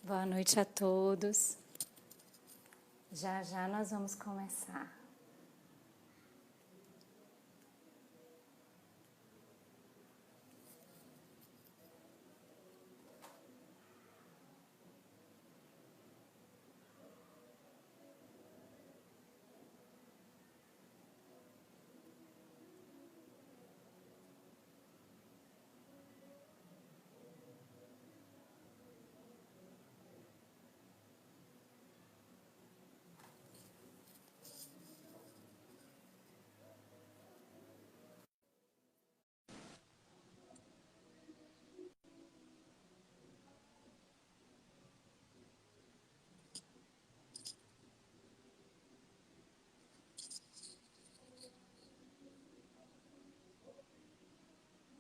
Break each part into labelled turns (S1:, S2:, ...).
S1: Boa noite a todos. Já já nós vamos começar.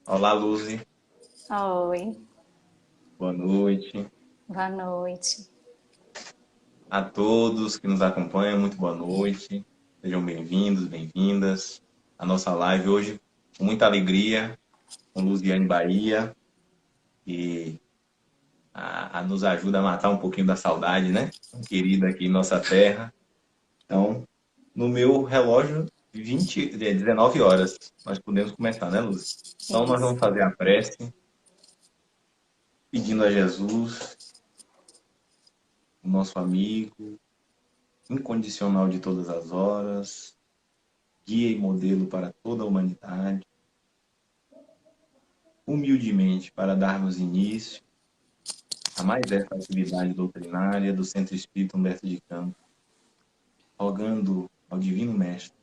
S2: Olá, Luzi.
S1: Oi,
S2: Boa noite.
S1: boa noite.
S2: A todos que nos acompanham, muito boa noite. Sejam bem-vindos, bem-vindas à nossa live hoje, com muita alegria, com Luziane Bahia, que nos ajuda a matar um pouquinho da saudade, né? Querida aqui em nossa terra. Então, no meu relógio, 19 horas, nós podemos começar, né, Luzi? Então, nós
S1: Isso.
S2: vamos fazer a prece, pedindo a Jesus, o nosso amigo, incondicional de todas as horas, guia e modelo para toda a humanidade, humildemente para darmos início a mais essa atividade doutrinária do Centro Espírita Humberto de Campos, rogando ao Divino Mestre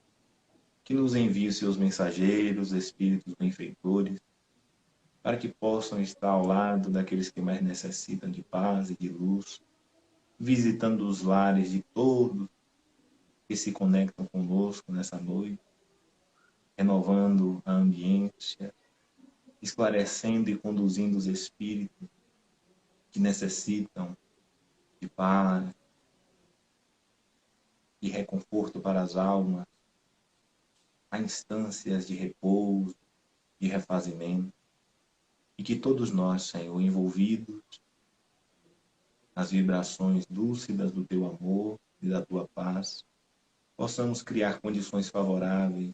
S2: que nos envie os seus mensageiros, espíritos benfeitores, para que possam estar ao lado daqueles que mais necessitam de paz e de luz, visitando os lares de todos que se conectam conosco nessa noite, renovando a ambiência, esclarecendo e conduzindo os espíritos que necessitam de paz, de reconforto para as almas, a instâncias de repouso, de refazimento, e que todos nós, Senhor, envolvidos nas vibrações lúcidas do Teu amor e da Tua paz, possamos criar condições favoráveis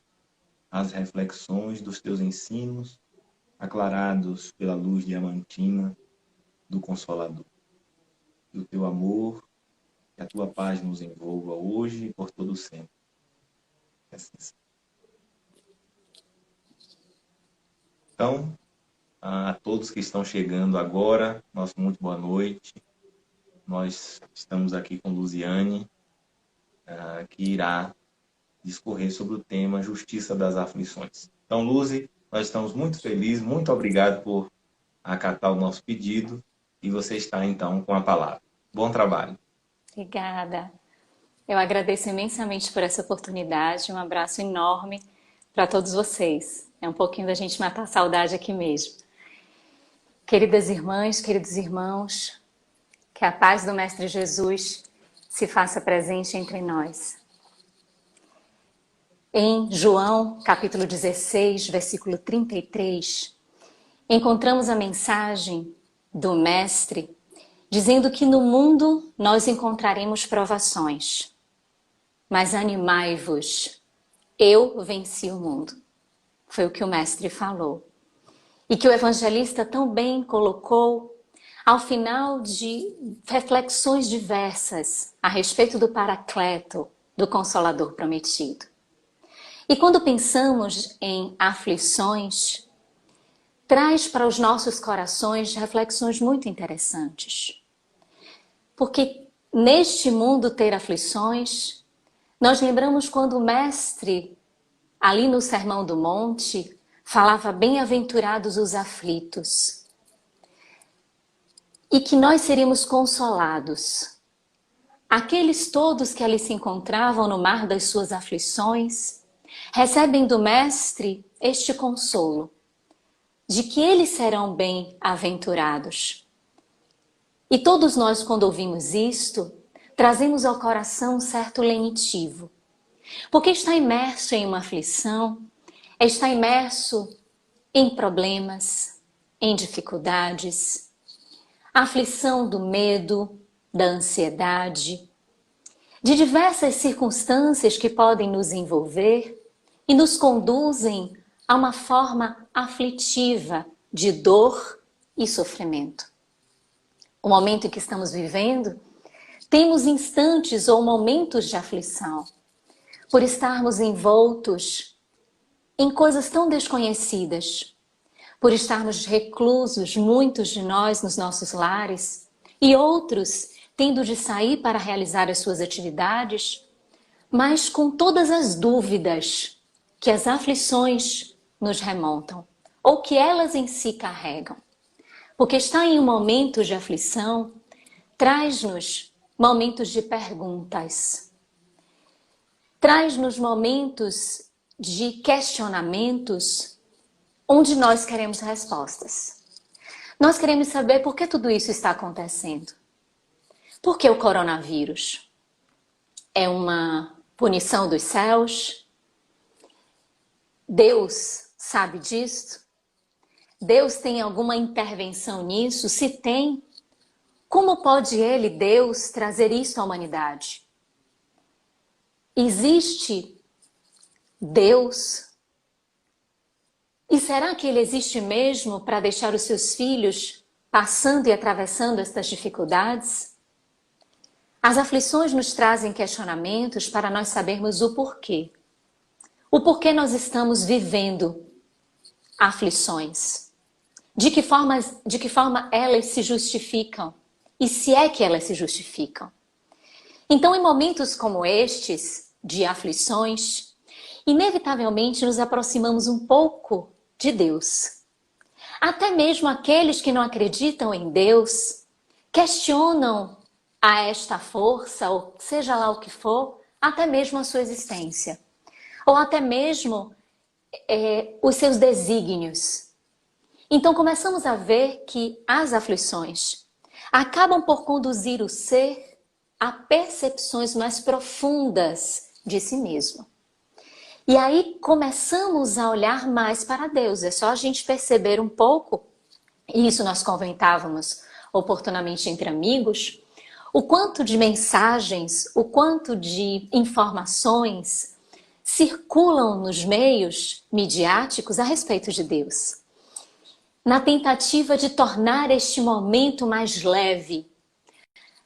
S2: às reflexões dos Teus ensinos, aclarados pela luz diamantina do Consolador. Que o Teu amor e a Tua paz nos envolva hoje e por todo sempre. Que assim seja. Então, a todos que estão chegando agora, nosso muito boa noite. Nós estamos aqui com Luziane, que irá discorrer sobre o tema Justiça das Aflições. Então, Luzi, nós estamos muito felizes, muito obrigado por acatar o nosso pedido e você está então com a palavra. Bom trabalho.
S1: Obrigada. Eu agradeço imensamente por essa oportunidade. Um abraço enorme para todos vocês. É um pouquinho da gente matar a saudade aqui mesmo. Queridas irmãs, queridos irmãos, que a paz do Mestre Jesus se faça presente entre nós. Em João, capítulo 16, versículo 33, encontramos a mensagem do Mestre dizendo que no mundo nós encontraremos provações, mas animai-vos, eu venci o mundo. Foi o que o Mestre falou. E que o evangelista tão bem colocou ao final de reflexões diversas a respeito do Paracleto, do Consolador prometido. E quando pensamos em aflições, traz para os nossos corações reflexões muito interessantes. Porque neste mundo ter aflições, nós lembramos quando o Mestre, ali no Sermão do Monte, falava bem-aventurados os aflitos. E que nós seríamos consolados. Aqueles todos que ali se encontravam no mar das suas aflições, recebem do Mestre este consolo, de que eles serão bem-aventurados. E todos nós, quando ouvimos isto, trazemos ao coração um certo lenitivo. Porque estar imerso em uma aflição é estar imerso em problemas, em dificuldades. A aflição do medo, da ansiedade, de diversas circunstâncias que podem nos envolver e nos conduzem a uma forma aflitiva de dor e sofrimento. O momento em que estamos vivendo, temos instantes ou momentos de aflição, por estarmos envoltos em coisas tão desconhecidas, por estarmos reclusos, muitos de nós nos nossos lares, e outros tendo de sair para realizar as suas atividades, mas com todas as dúvidas que as aflições nos remontam, ou que elas em si carregam. Porque estar em um momento de aflição traz-nos momentos de perguntas, traz-nos momentos de questionamentos onde nós queremos respostas. Nós queremos saber por que tudo isso está acontecendo. Por que o coronavírus? É uma punição dos céus? Deus sabe disso? Deus tem alguma intervenção nisso? Se tem, como pode Ele, Deus, trazer isso à humanidade? Existe Deus? E será que Ele existe mesmo para deixar os seus filhos passando e atravessando estas dificuldades? As aflições nos trazem questionamentos para nós sabermos o porquê. O porquê nós estamos vivendo aflições. De que forma elas se justificam? E se é que elas se justificam? Então, em momentos como estes, de aflições, inevitavelmente nos aproximamos um pouco de Deus. Até mesmo aqueles que não acreditam em Deus questionam a esta força, ou seja lá o que for, até mesmo a sua existência. Ou até mesmo os seus desígnios. Então começamos a ver que as aflições acabam por conduzir o ser a percepções mais profundas de si mesmo. E aí começamos a olhar mais para Deus. É só a gente perceber um pouco, e isso nós comentávamos oportunamente entre amigos, o quanto de mensagens, o quanto de informações circulam nos meios midiáticos a respeito de Deus. Na tentativa de tornar este momento mais leve,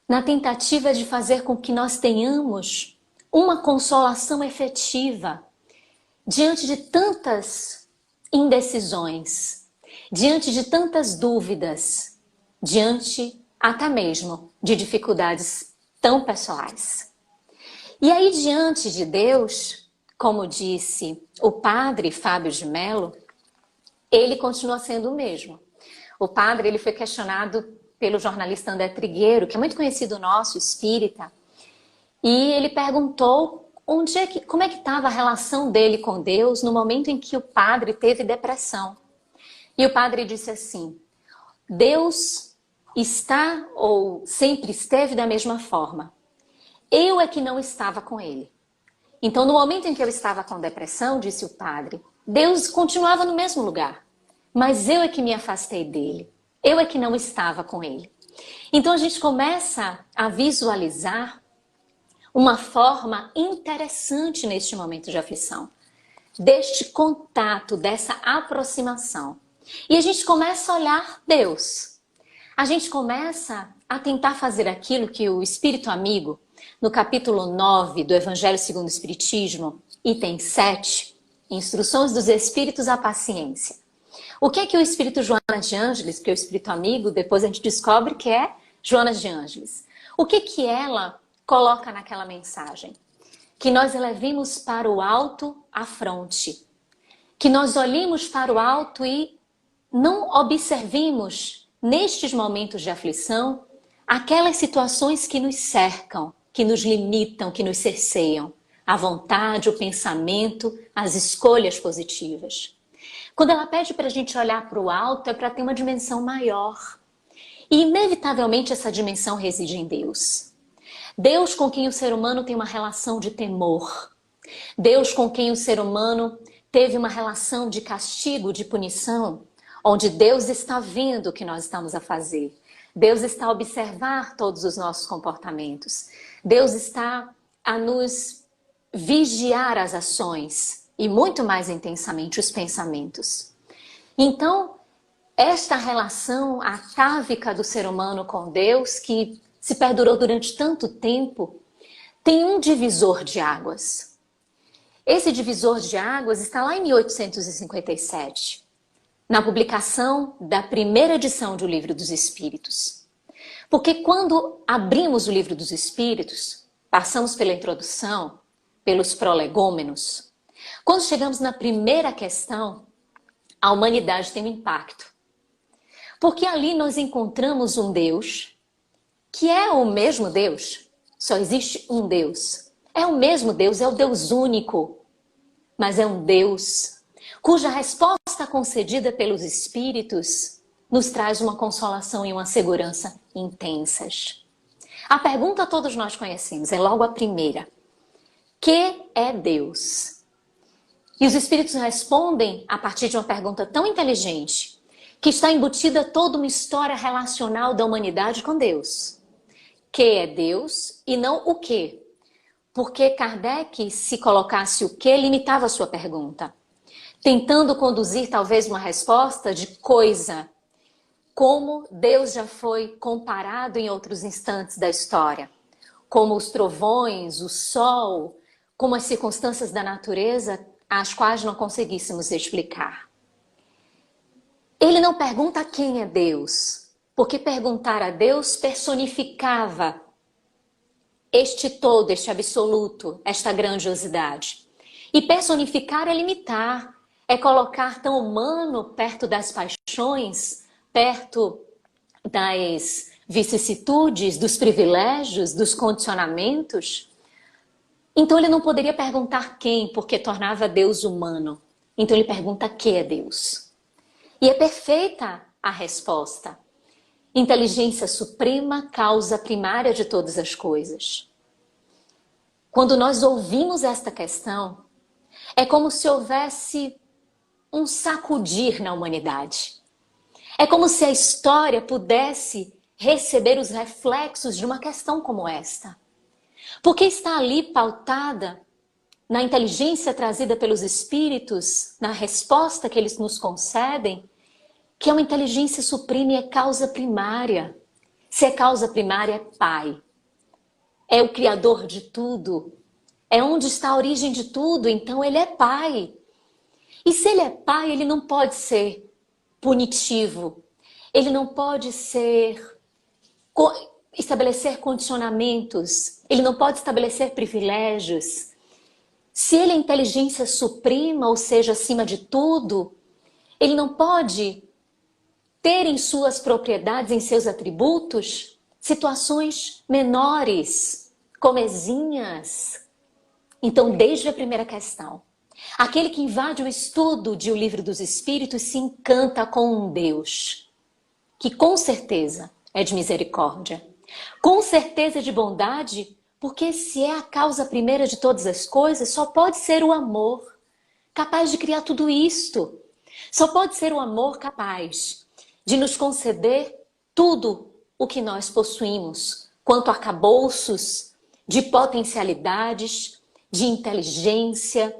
S1: na tentativa de fazer com que nós tenhamos uma consolação efetiva diante de tantas indecisões, diante de tantas dúvidas, diante até mesmo de dificuldades tão pessoais. E aí, diante de Deus, como disse o padre Fábio de Mello, ele continua sendo o mesmo. O padre ele foi questionado pelo jornalista André Trigueiro, que é muito conhecido nosso, espírita, e ele perguntou como é que estava a relação dele com Deus no momento em que o padre teve depressão. E o padre disse assim: Deus está ou sempre esteve da mesma forma. Eu é que não estava com ele. Então, no momento em que eu estava com depressão, disse o padre, Deus continuava no mesmo lugar. Mas eu é que me afastei dele. Eu é que não estava com ele. Então, a gente começa a visualizar uma forma interessante neste momento de aflição. Deste contato, dessa aproximação. E a gente começa a olhar Deus. A gente começa a tentar fazer aquilo que o Espírito Amigo, no capítulo 9 do Evangelho segundo o Espiritismo, item 7, Instruções dos Espíritos à Paciência. O que é que o Espírito Joana de Ângeles, que é o Espírito Amigo, depois a gente descobre que é Joana de Ângeles. O que que ela coloca naquela mensagem? Que nós elevemos para o alto a fronte. Que nós olhemos para o alto e não observemos, nestes momentos de aflição, aquelas situações que nos cercam, que nos limitam, que nos cerceiam. A vontade, o pensamento, as escolhas positivas. Quando ela pede para a gente olhar para o alto, é para ter uma dimensão maior. E, inevitavelmente, essa dimensão reside em Deus. Deus com quem o ser humano tem uma relação de temor. Deus com quem o ser humano teve uma relação de castigo, de punição, onde Deus está vendo o que nós estamos a fazer. Deus está a observar todos os nossos comportamentos. Deus está a nos vigiar as ações e muito mais intensamente os pensamentos. Então, esta relação atávica do ser humano com Deus, que se perdurou durante tanto tempo, tem um divisor de águas. Esse divisor de águas está lá em 1857, na publicação da primeira edição do Livro dos Espíritos. Porque quando abrimos o Livro dos Espíritos, passamos pela introdução, pelos prolegômenos, quando chegamos na primeira questão, a humanidade tem um impacto. Porque ali nós encontramos um Deus, que é o mesmo Deus, só existe um Deus. É o mesmo Deus, é o Deus único, mas é um Deus cuja resposta concedida pelos Espíritos nos traz uma consolação e uma segurança intensas. A pergunta todos nós conhecemos, é logo a primeira. Que é Deus? E os Espíritos respondem a partir de uma pergunta tão inteligente, que está embutida toda uma história relacional da humanidade com Deus. Que é Deus e não o que. Porque Kardec, se colocasse o que, limitava a sua pergunta, tentando conduzir talvez uma resposta de coisa, como Deus já foi comparado em outros instantes da história, como os trovões, o sol, como as circunstâncias da natureza, as quais não conseguíssemos explicar. Ele não pergunta quem é Deus, porque perguntar a Deus personificava este todo, este absoluto, esta grandiosidade. E personificar é limitar, é colocar tão humano perto das paixões, perto das vicissitudes, dos privilégios, dos condicionamentos. Então ele não poderia perguntar quem, porque tornava Deus humano. Então ele pergunta que é Deus. E é perfeita a resposta. Inteligência suprema, causa primária de todas as coisas. Quando nós ouvimos esta questão, é como se houvesse um sacudir na humanidade. É como se a história pudesse receber os reflexos de uma questão como esta. Porque está ali pautada na inteligência trazida pelos Espíritos, na resposta que eles nos concedem, que é uma inteligência suprema e é causa primária. Se é causa primária, é Pai. É o Criador de tudo. É onde está a origem de tudo, então ele é Pai. E se ele é Pai, ele não pode ser punitivo. Ele não pode estabelecer condicionamentos. Ele não pode estabelecer privilégios. Se ele é inteligência suprema, ou seja, acima de tudo, ele não pode ter em suas propriedades, em seus atributos, situações menores, comezinhas. Então, desde a primeira questão, aquele que invade o estudo de O Livro dos Espíritos se encanta com um Deus, que com certeza é de misericórdia, com certeza é de bondade, porque se é a causa primeira de todas as coisas, só pode ser o amor, capaz de criar tudo isto. Só pode ser o amor capaz de nos conceder tudo o que nós possuímos, quanto arcabouços de potencialidades, de inteligência,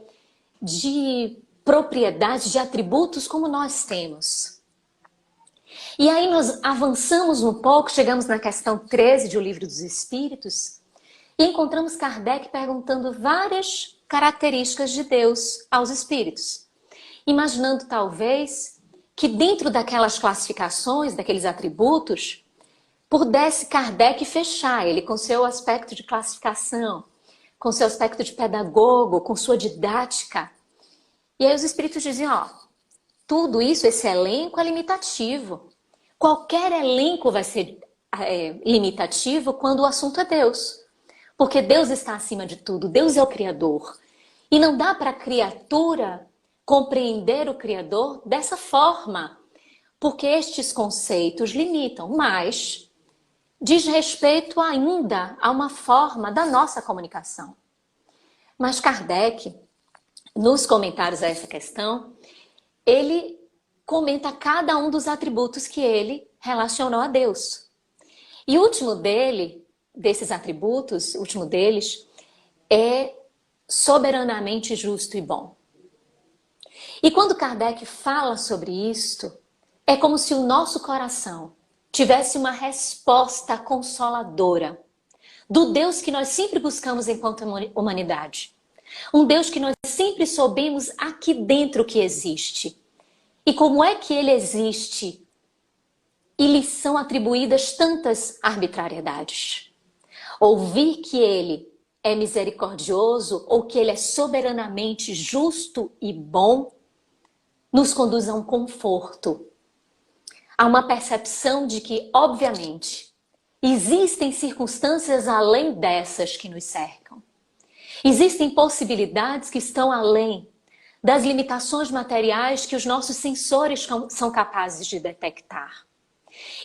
S1: de propriedades, de atributos como nós temos. E aí nós avançamos um pouco, chegamos na questão 13 de O Livro dos Espíritos e encontramos Kardec perguntando várias características de Deus aos espíritos, imaginando talvez que dentro daquelas classificações, daqueles atributos, pudesse Kardec fechar ele com seu aspecto de classificação, com seu aspecto de pedagogo, com sua didática. E aí os espíritos diziam, ó, tudo isso, esse elenco é limitativo. Qualquer elenco vai ser limitativo quando o assunto é Deus. Porque Deus está acima de tudo, Deus é o Criador. E não dá para a criatura compreender o Criador dessa forma, porque estes conceitos limitam, mas diz respeito ainda a uma forma da nossa comunicação. Mas Kardec, nos comentários a essa questão, ele comenta cada um dos atributos que ele relacionou a Deus. E o último desses atributos, o último deles, é soberanamente justo e bom. E quando Kardec fala sobre isto, é como se o nosso coração tivesse uma resposta consoladora do Deus que nós sempre buscamos enquanto humanidade. Um Deus que nós sempre soubemos aqui dentro que existe. E como é que ele existe? E lhe são atribuídas tantas arbitrariedades. Ouvir que ele é misericordioso ou que ele é soberanamente justo e bom nos conduz a um conforto, a uma percepção de que, obviamente, existem circunstâncias além dessas que nos cercam. Existem possibilidades que estão além das limitações materiais que os nossos sensores são capazes de detectar.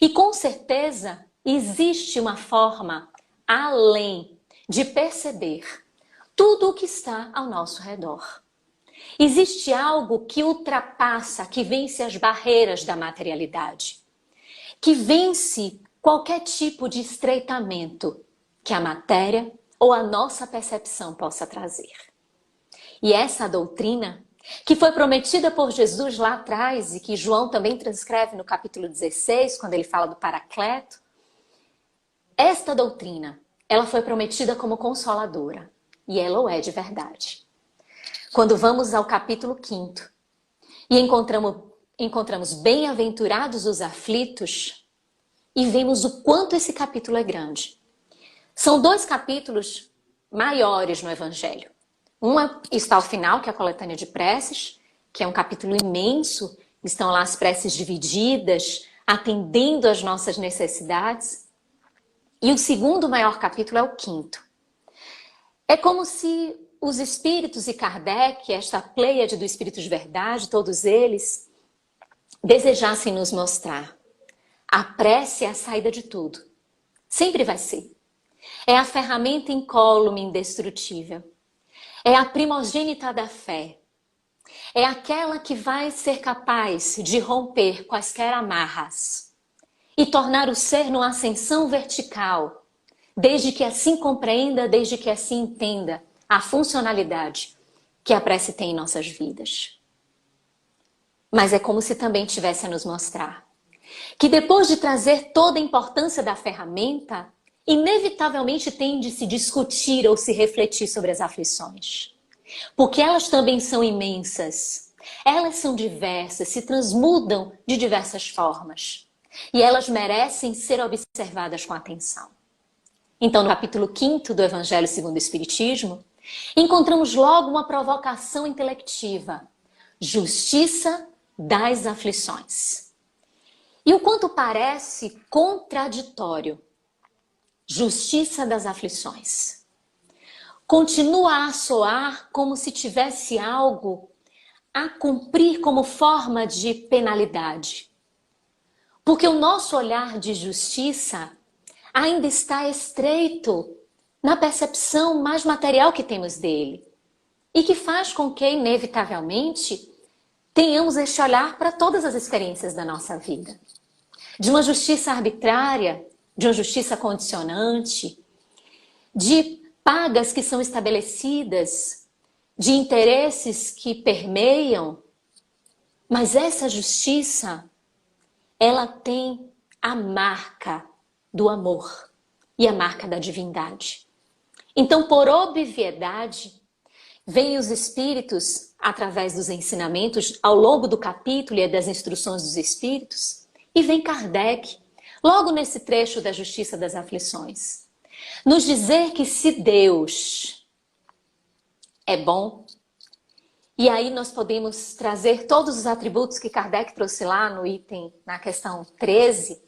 S1: E com certeza existe uma forma além de perceber tudo o que está ao nosso redor. Existe algo que ultrapassa, que vence as barreiras da materialidade, que vence qualquer tipo de estreitamento que a matéria ou a nossa percepção possa trazer. E essa doutrina, que foi prometida por Jesus lá atrás e que João também transcreve no capítulo 16, quando ele fala do Paracleto, esta doutrina, ela foi prometida como consoladora, e ela o é de verdade. Quando vamos ao capítulo 5 e encontramos bem-aventurados os aflitos e vemos o quanto esse capítulo é grande. São 2 capítulos maiores no Evangelho. Um está ao final, que é a coletânea de preces, que é um capítulo imenso. Estão lá as preces divididas, atendendo às nossas necessidades. E o segundo maior capítulo é o 5º. É como se os espíritos e Kardec, esta pleiade do Espírito de Verdade, todos eles, desejassem nos mostrar. A prece é a saída de tudo. Sempre vai ser. É a ferramenta incólume, indestrutível. É a primogênita da fé. É aquela que vai ser capaz de romper quaisquer amarras e tornar o ser numa ascensão vertical, desde que assim compreenda, desde que assim entenda a funcionalidade que a prece tem em nossas vidas. Mas é como se também tivesse a nos mostrar que depois de trazer toda a importância da ferramenta, inevitavelmente tem de se discutir ou se refletir sobre as aflições. Porque elas também são imensas. Elas são diversas, se transmudam de diversas formas. E elas merecem ser observadas com atenção. Então, no capítulo 5 do Evangelho segundo o Espiritismo, encontramos logo uma provocação intelectiva. Justiça das aflições. E o quanto parece contraditório. Justiça das aflições. Continua a soar como se tivesse algo a cumprir como forma de penalidade. Porque o nosso olhar de justiça ainda está estreito na percepção mais material que temos dele. E que faz com que, inevitavelmente, tenhamos este olhar para todas as experiências da nossa vida. De uma justiça arbitrária, de uma justiça condicionante, de pagas que são estabelecidas, de interesses que permeiam. Mas essa justiça, ela tem a marca do amor e a marca da divindade. Então, por obviedade, vêm os espíritos, através dos ensinamentos, ao longo do capítulo e das instruções dos espíritos, e vem Kardec, logo nesse trecho da justiça das aflições, nos dizer que se Deus é bom, e aí nós podemos trazer todos os atributos que Kardec trouxe lá no item, na questão 13,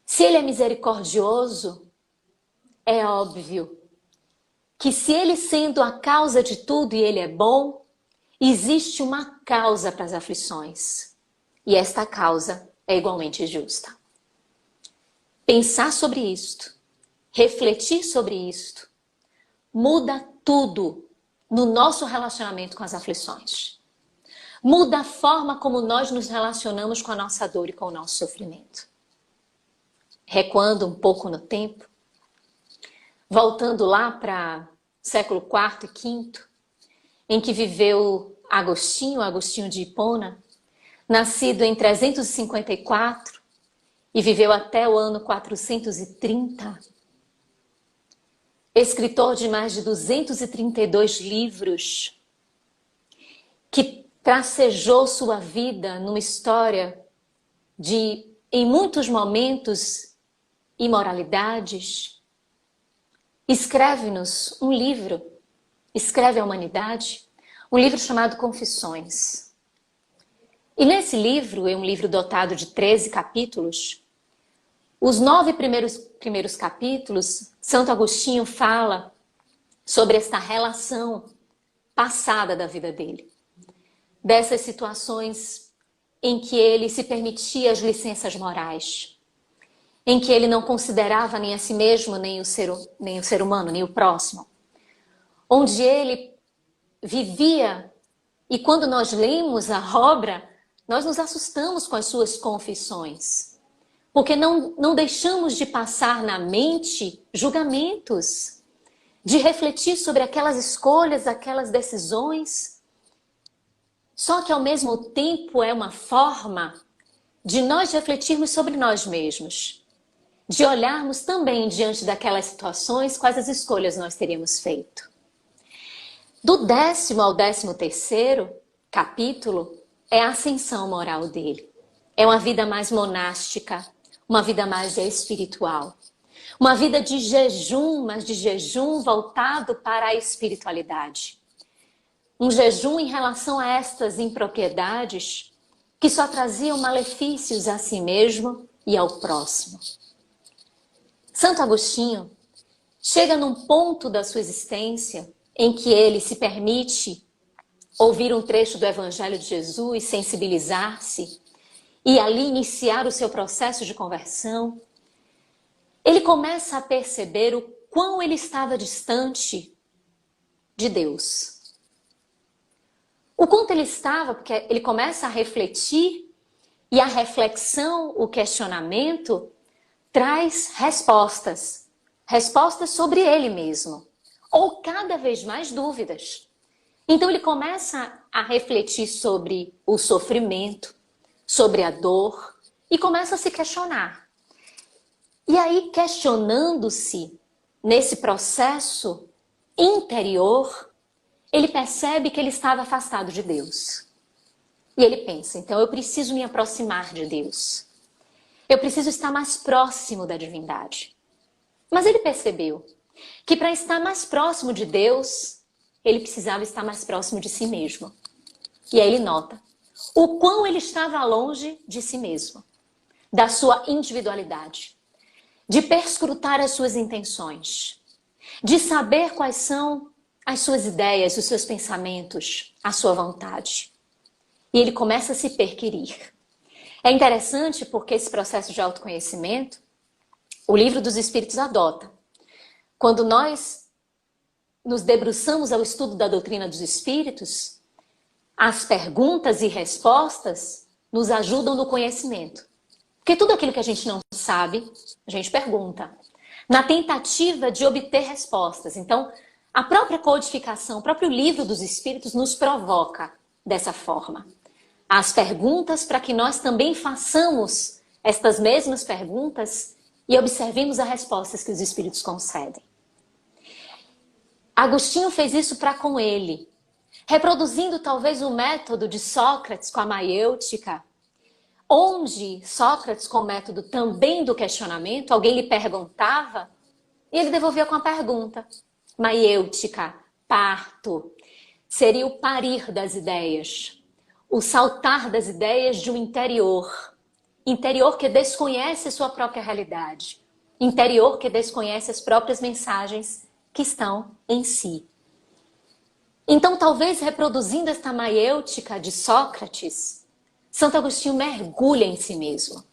S1: se ele é misericordioso, é óbvio que se ele sendo a causa de tudo e ele é bom, existe uma causa para as aflições. E esta causa é igualmente justa. Pensar sobre isto, refletir sobre isto, muda tudo no nosso relacionamento com as aflições. Muda a forma como nós nos relacionamos com a nossa dor e com o nosso sofrimento. recuando um pouco no tempo, voltando lá para século IV e V, em que viveu Agostinho de Hipona, nascido em 354 e viveu até o ano 430. Escritor de mais de 232 livros, que tracejou sua vida numa história de, em muitos momentos, imoralidades, escreve-nos um livro, escreve à humanidade, um livro chamado Confissões. E nesse livro, é um livro dotado de 13 capítulos, os 9 primeiros capítulos, Santo Agostinho fala sobre esta relação passada da vida dele. Dessas situações em que ele se permitia as licenças morais, em que ele não considerava nem a si mesmo, nem o ser humano, nem o próximo. Onde ele vivia, e quando nós lemos a obra, nós nos assustamos com as suas confissões. Porque não deixamos de passar na mente julgamentos, de refletir sobre aquelas escolhas, aquelas decisões. Só que ao mesmo tempo é uma forma de nós refletirmos sobre nós mesmos, de olharmos também diante daquelas situações quais as escolhas nós teríamos feito. Do 10º ao 13º capítulo é a ascensão moral dele. É uma vida mais monástica, uma vida mais espiritual. Uma vida de jejum, mas de jejum voltado para a espiritualidade. Um jejum em relação a estas impropriedades que só traziam malefícios a si mesmo e ao próximo. Santo Agostinho chega num ponto da sua existência em que ele se permite ouvir um trecho do Evangelho de Jesus, sensibilizar-se e ali iniciar o seu processo de conversão. Ele começa a perceber o quão ele estava distante de Deus. O quanto ele estava, porque ele começa a refletir e a reflexão, o questionamento, traz respostas. Respostas sobre ele mesmo. Ou cada vez mais dúvidas. Então ele começa a refletir sobre o sofrimento, sobre a dor, e começa a se questionar. E aí, questionando-se nesse processo interior, ele percebe que ele estava afastado de Deus. E ele pensa, então eu preciso me aproximar de Deus. Eu preciso estar mais próximo da divindade. Mas ele percebeu que para estar mais próximo de Deus, ele precisava estar mais próximo de si mesmo. E aí ele nota o quão ele estava longe de si mesmo, da sua individualidade, de perscrutar as suas intenções, de saber quais são as suas ideias, os seus pensamentos, a sua vontade. E ele começa a se perquirir. É interessante porque esse processo de autoconhecimento, o Livro dos Espíritos adota. Quando nós nos debruçamos ao estudo da doutrina dos Espíritos, as perguntas e respostas nos ajudam no conhecimento. Porque tudo aquilo que a gente não sabe, a gente pergunta. Na tentativa de obter respostas. Então, a própria codificação, o próprio Livro dos Espíritos nos provoca dessa forma. As perguntas para que nós também façamos estas mesmas perguntas e observemos as respostas que os Espíritos concedem. Agostinho fez isso para com ele, reproduzindo talvez o método de Sócrates com a maiêutica, onde Sócrates, com o método também do questionamento, alguém lhe perguntava e ele devolvia com a pergunta. Maiêutica, parto, seria o parir das ideias, o saltar das ideias de um interior que desconhece sua própria realidade, interior que desconhece as próprias mensagens que estão em si. Então, talvez reproduzindo esta maiêutica de Sócrates, Santo Agostinho mergulha em si mesmo.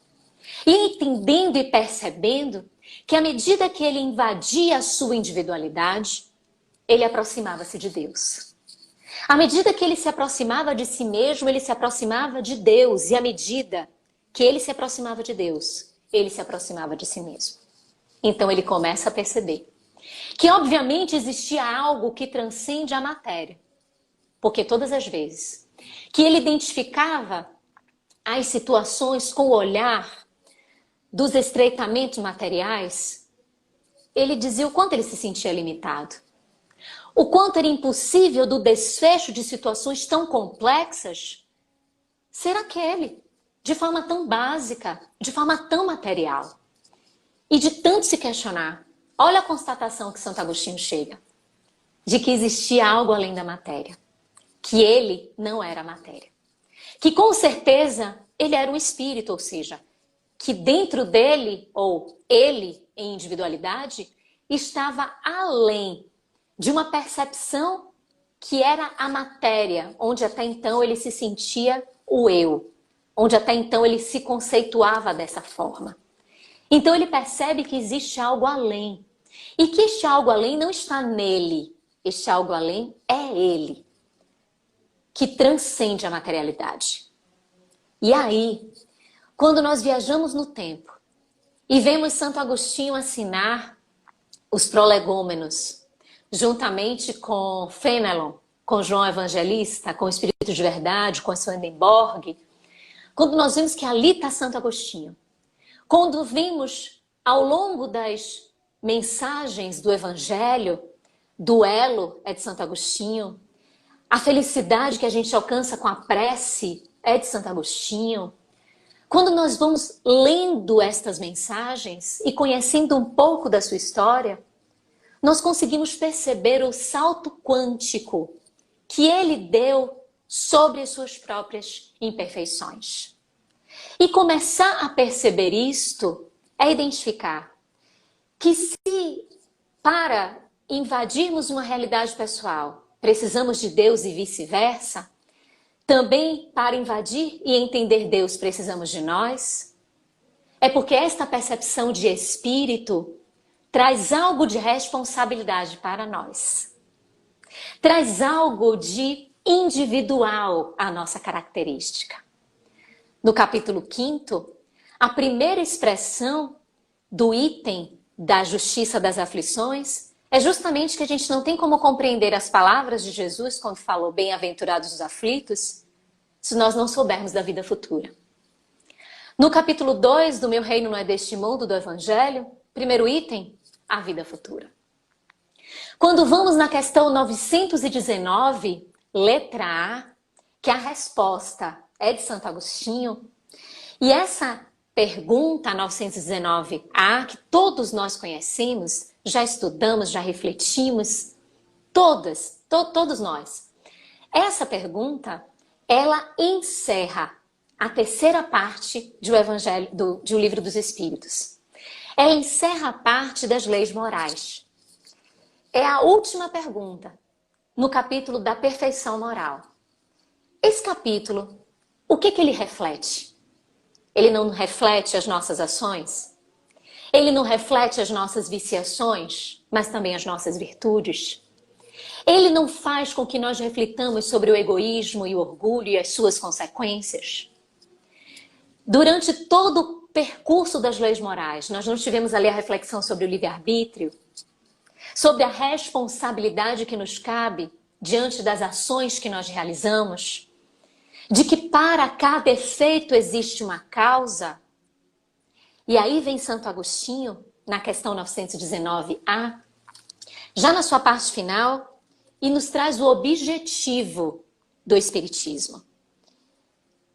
S1: E entendendo e percebendo que à medida que ele invadia a sua individualidade, ele aproximava-se de Deus. À medida que ele se aproximava de si mesmo, ele se aproximava de Deus. E à medida que ele se aproximava de Deus, ele se aproximava de si mesmo. Então ele começa a perceber que obviamente existia algo que transcende a matéria. Porque todas as vezes que ele identificava as situações com o olhar dos estreitamentos materiais, ele dizia o quanto ele se sentia limitado. O quanto era impossível do desfecho de situações tão complexas ser aquele, de forma tão básica, de forma tão material. E de tanto se questionar, olha a constatação que Santo Agostinho chega, de que existia algo além da matéria, que ele não era a matéria. Que com certeza ele era um espírito, ou seja, que dentro dele, ou ele em individualidade, estava além de uma percepção que era a matéria, onde até então ele se sentia o eu, onde até então ele se conceituava dessa forma. Então ele percebe que existe algo além, e que este algo além não está nele, este algo além é ele, que transcende a materialidade. E aí, quando nós viajamos no tempo e vemos Santo Agostinho assinar os prolegômenos, juntamente com Fenelon, com João Evangelista, com o Espírito de Verdade, com Swedenborg, quando nós vemos que ali está Santo Agostinho, quando vimos ao longo das mensagens do Evangelho, duelo é de Santo Agostinho, a felicidade que a gente alcança com a prece é de Santo Agostinho. Quando nós vamos lendo estas mensagens e conhecendo um pouco da sua história, nós conseguimos perceber o salto quântico que ele deu sobre as suas próprias imperfeições. E começar a perceber isto é identificar que se para invadirmos uma realidade pessoal precisamos de Deus e vice-versa, também para invadir e entender Deus precisamos de nós, é porque esta percepção de espírito traz algo de responsabilidade para nós. Traz algo de individual à nossa característica. No capítulo 5º, a primeira expressão do item da justiça das aflições é justamente que a gente não tem como compreender as palavras de Jesus quando falou bem-aventurados os aflitos, se nós não soubermos da vida futura. No capítulo 2 do Meu Reino Não É Deste Mundo, do Evangelho, primeiro item, a vida futura. Quando vamos na questão 919, letra A, que a resposta é de Santo Agostinho, e essa pergunta 919A, que todos nós conhecemos, já estudamos, já refletimos, todos nós. Essa pergunta, ela encerra a terceira parte do Evangelho, do Livro dos Espíritos. Ela encerra a parte das leis morais. É a última pergunta no capítulo da perfeição moral. Esse capítulo, o que ele reflete? Ele não reflete as nossas ações? Ele não reflete as nossas viciações, mas também as nossas virtudes? Ele não faz com que nós reflitamos sobre o egoísmo e o orgulho e as suas consequências? Durante todo o percurso das leis morais, nós não tivemos ali a reflexão sobre o livre-arbítrio, sobre a responsabilidade que nos cabe diante das ações que nós realizamos, de que para cada efeito existe uma causa. E aí vem Santo Agostinho, na questão 919A, já na sua parte final, e nos traz o objetivo do Espiritismo.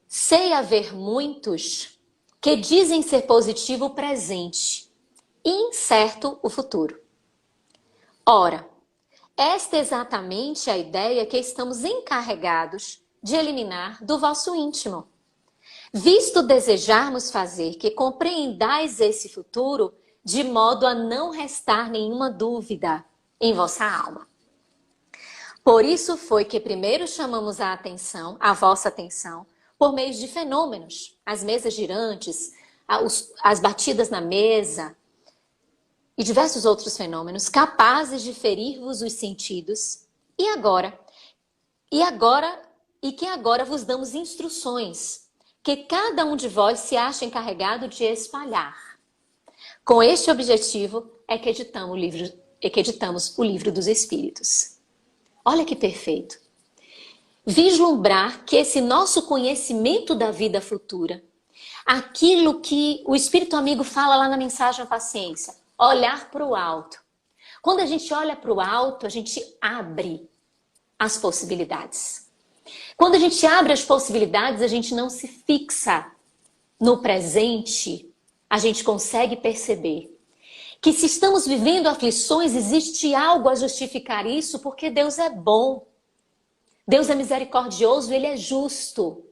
S1: Sei haver muitos que dizem ser positivo o presente e incerto o futuro. Ora, esta é exatamente a ideia que estamos encarregados de eliminar do vosso íntimo, visto desejarmos fazer que compreendais esse futuro de modo a não restar nenhuma dúvida em vossa alma. Por isso foi que primeiro chamamos a atenção, a vossa atenção, por meio de fenômenos, as mesas girantes, as batidas na mesa e diversos outros fenômenos capazes de ferir-vos os sentidos, e que agora vos damos instruções que cada um de vós se acha encarregado de espalhar. Com este objetivo é que editamos o Livro dos Espíritos. Olha que perfeito. Vislumbrar que esse nosso conhecimento da vida futura, aquilo que o Espírito Amigo fala lá na mensagem à paciência, olhar para o alto. Quando a gente olha para o alto, a gente abre as possibilidades. Quando a gente abre as possibilidades, a gente não se fixa no presente, a gente consegue perceber que se estamos vivendo aflições, existe algo a justificar isso, porque Deus é bom. Deus é misericordioso, Ele é justo.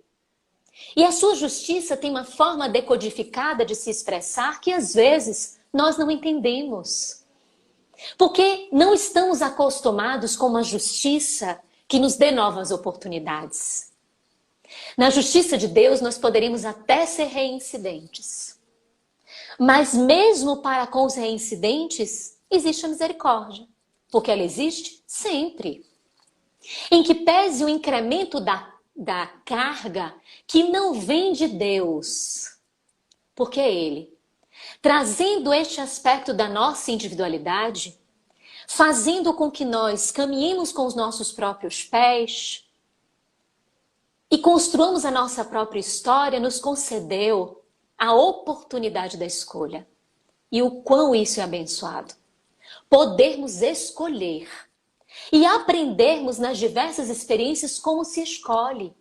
S1: E a sua justiça tem uma forma decodificada de se expressar que às vezes nós não entendemos. Porque não estamos acostumados com uma justiça que nos dê novas oportunidades. Na justiça de Deus nós poderíamos até ser reincidentes. Mas mesmo para com os reincidentes, existe a misericórdia. Porque ela existe sempre. Em que pese o incremento da carga que não vem de Deus. Porque é Ele, trazendo este aspecto da nossa individualidade, fazendo com que nós caminhemos com os nossos próprios pés e construamos a nossa própria história, nos concedeu a oportunidade da escolha. E o quão isso é abençoado. Podermos escolher e aprendermos nas diversas experiências como se escolhe.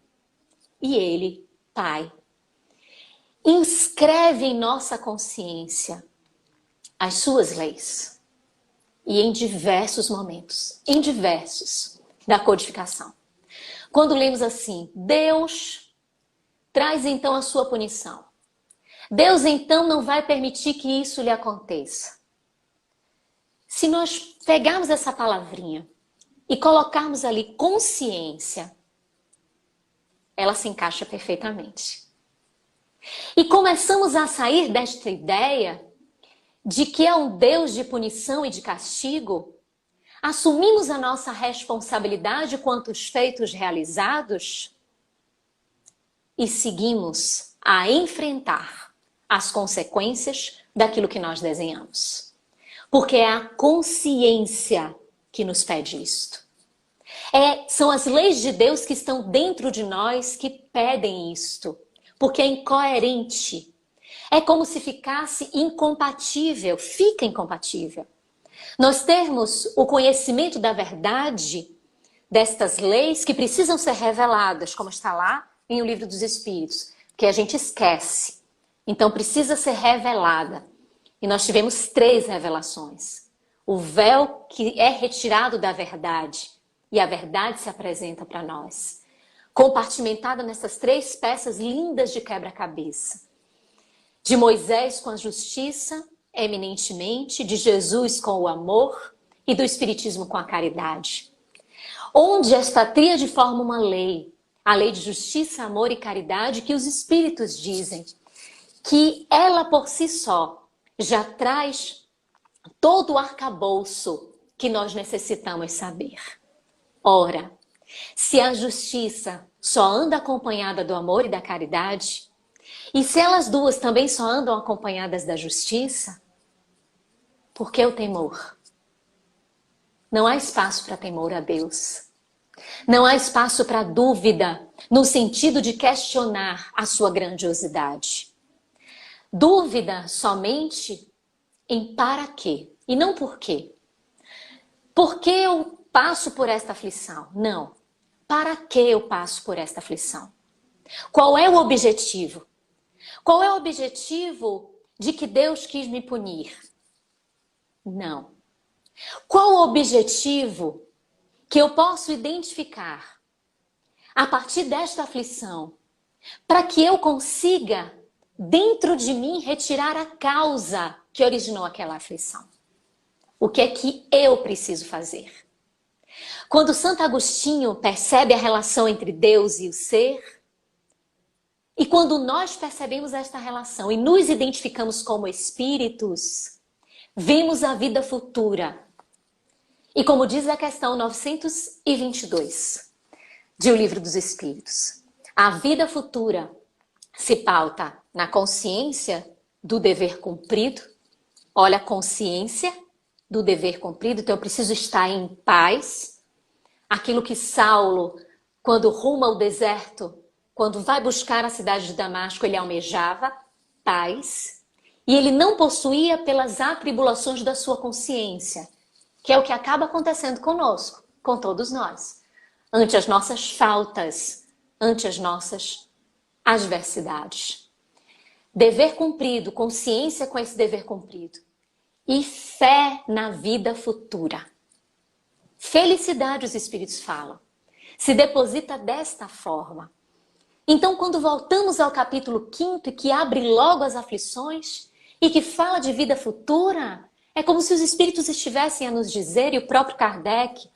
S1: E Ele, Pai, inscreve em nossa consciência as suas leis. E em diversos momentos, da codificação. Quando lemos assim, Deus traz então a sua punição. Deus então não vai permitir que isso lhe aconteça. Se nós pegarmos essa palavrinha e colocarmos ali consciência, ela se encaixa perfeitamente. E começamos a sair desta ideia de que é um Deus de punição e de castigo, assumimos a nossa responsabilidade quanto aos feitos realizados e seguimos a enfrentar as consequências daquilo que nós desenhamos. Porque é a consciência que nos pede isto. São as leis de Deus que estão dentro de nós que pedem isto. Porque é incoerente. É como se ficasse incompatível, fica incompatível. Nós termos o conhecimento da verdade destas leis que precisam ser reveladas, como está lá em O Livro dos Espíritos, que a gente esquece. Então precisa ser revelada. E nós tivemos 3 revelações. O véu que é retirado da verdade e a verdade se apresenta para nós. Compartimentada nessas 3 peças lindas de quebra-cabeça. De Moisés com a justiça, eminentemente, de Jesus com o amor e do Espiritismo com a caridade. Onde esta tríade forma uma lei, a lei de justiça, amor e caridade, que os Espíritos dizem que ela por si só já traz todo o arcabouço que nós necessitamos saber. Ora, se a justiça só anda acompanhada do amor e da caridade, e se elas duas também só andam acompanhadas da justiça, por que o temor? Não há espaço para temor a Deus. Não há espaço para dúvida, no sentido de questionar a sua grandiosidade. Dúvida somente em para quê, e não por quê. Por que eu passo por esta aflição? Não. Para que eu passo por esta aflição? Qual é o objetivo? Qual é o objetivo de que Deus quis me punir? Não. Qual o objetivo que eu posso identificar a partir desta aflição para que eu consiga, dentro de mim, retirar a causa que originou aquela aflição? O que é que eu preciso fazer? Quando Santo Agostinho percebe a relação entre Deus e o ser, e quando nós percebemos esta relação e nos identificamos como espíritos, vemos a vida futura. E como diz a questão 922 de O Livro dos Espíritos, a vida futura se pauta na consciência do dever cumprido Olha a consciência do dever cumprido, então eu preciso estar em paz. Aquilo que Saulo, quando ruma ao deserto, quando vai buscar a cidade de Damasco, ele almejava paz. E ele não possuía pelas atribulações da sua consciência, que é o que acaba acontecendo conosco, com todos nós. Ante as nossas faltas, ante as nossas adversidades. Dever cumprido, consciência com esse dever cumprido. E fé na vida futura. Felicidade, os Espíritos falam. Se deposita desta forma. Então, quando voltamos ao capítulo 5º, que abre logo as aflições e que fala de vida futura, é como se os Espíritos estivessem a nos dizer, e o próprio Kardec